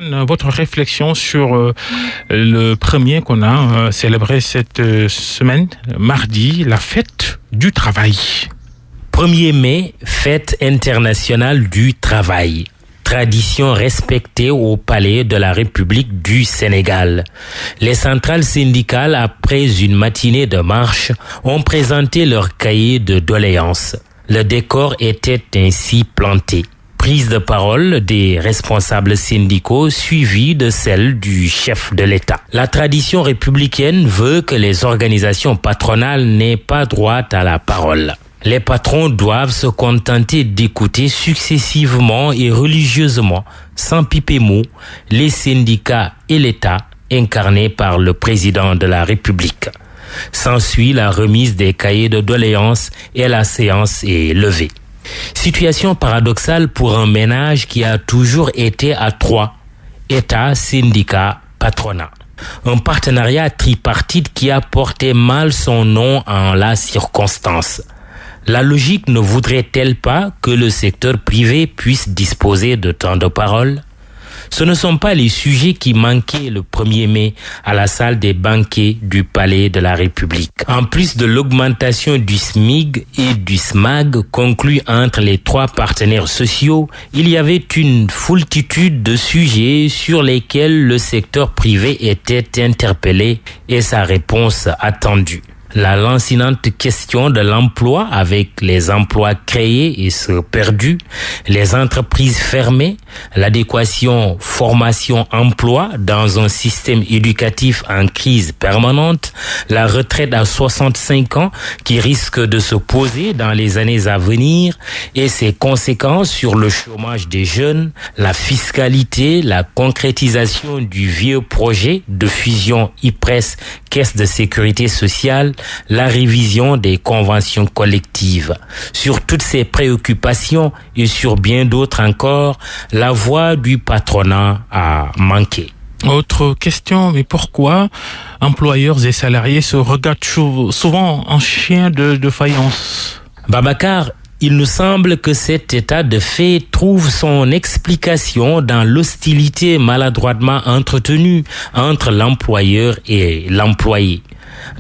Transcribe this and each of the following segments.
Votre réflexion sur le premier qu'on a célébré cette semaine, mardi, la fête du travail. 1er mai, fête internationale du travail. Tradition respectée au Palais de la République du Sénégal. Les centrales syndicales, après une matinée de marche, ont présenté leur cahier de doléances. Le décor était ainsi planté. Prise de parole des responsables syndicaux suivie de celle du chef de l'État. La tradition républicaine veut que les organisations patronales n'aient pas droit à la parole. Les patrons doivent se contenter d'écouter successivement et religieusement, sans piper mot, les syndicats et l'État incarnés par le président de la République. S'ensuit la remise des cahiers de doléances et la séance est levée. Situation paradoxale pour un ménage qui a toujours été à trois, État, syndicat, patronat. Un partenariat tripartite qui a porté mal son nom en la circonstance. La logique ne voudrait-elle pas que le secteur privé puisse disposer de temps de parole? Ce ne sont pas les sujets qui manquaient le 1er mai à la salle des banquets du Palais de la République. En plus de l'augmentation du SMIG et du SMAG conclus entre les trois partenaires sociaux, il y avait une foultitude de sujets sur lesquels le secteur privé était interpellé et sa réponse attendue. La lancinante question de l'emploi avec les emplois créés et ceux perdus, les entreprises fermées, l'adéquation formation-emploi dans un système éducatif en crise permanente, la retraite à 65 ans qui risque de se poser dans les années à venir et ses conséquences sur le chômage des jeunes, la fiscalité, la concrétisation du vieux projet de fusion IPRES, Caisse de sécurité sociale, la révision des conventions collectives. Sur toutes ces préoccupations et sur bien d'autres encore, la voix du patronat a manqué. Autre question, mais pourquoi employeurs et salariés se regardent souvent en chien de faïence? Babacar, il nous semble que cet état de fait trouve son explication dans l'hostilité maladroitement entretenue entre l'employeur et l'employé.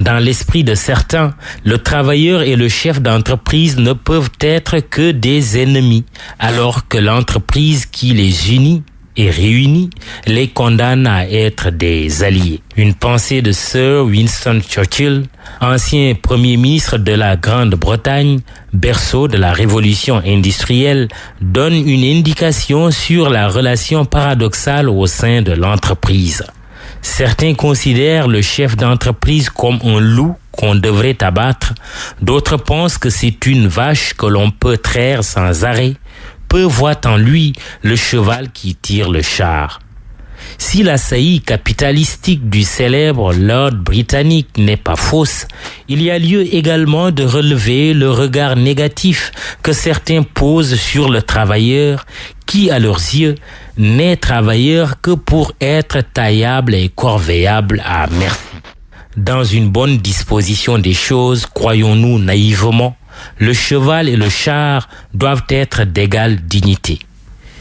Dans l'esprit de certains, le travailleur et le chef d'entreprise ne peuvent être que des ennemis, alors que l'entreprise qui les unit et réunit les condamne à être des alliés. Une pensée de Sir Winston Churchill, ancien premier ministre de la Grande-Bretagne, berceau de la révolution industrielle, donne une indication sur la relation paradoxale au sein de l'entreprise. Certains considèrent le chef d'entreprise comme un loup qu'on devrait abattre. D'autres pensent que c'est une vache que l'on peut traire sans arrêt. Peu voient en lui le cheval qui tire le char. Si la saillie capitalistique du célèbre Lord britannique n'est pas fausse, il y a lieu également de relever le regard négatif que certains posent sur le travailleur qui, à leurs yeux, n'est travailleur que pour être taillable et corvéable à merci. Dans une bonne disposition des choses, croyons-nous naïvement, le cheval et le char doivent être d'égale dignité.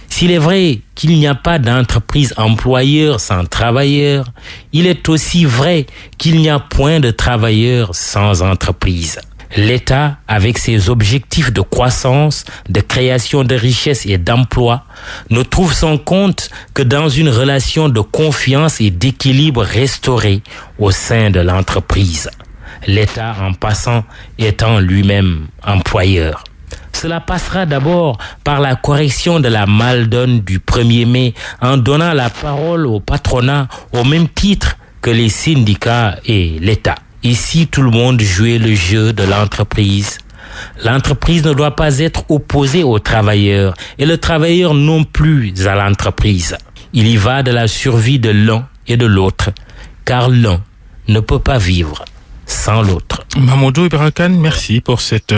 S'il est vrai qu'il n'y a pas d'entreprise employeur sans travailleur, il est aussi vrai qu'il n'y a point de travailleur sans entreprise. L'État, avec ses objectifs de croissance, de création de richesses et d'emplois, ne trouve son compte que dans une relation de confiance et d'équilibre restaurée au sein de l'entreprise. L'État, en passant, étant lui-même employeur. Cela passera d'abord par la correction de la maldonne du 1er mai en donnant la parole au patronat au même titre que les syndicats et l'État. Ici, tout le monde jouait le jeu de l'entreprise. L'entreprise ne doit pas être opposée au travailleur et le travailleur non plus à l'entreprise. Il y va de la survie de l'un et de l'autre, car l'un ne peut pas vivre sans l'autre. Mamadou Ibra Kane, merci pour cette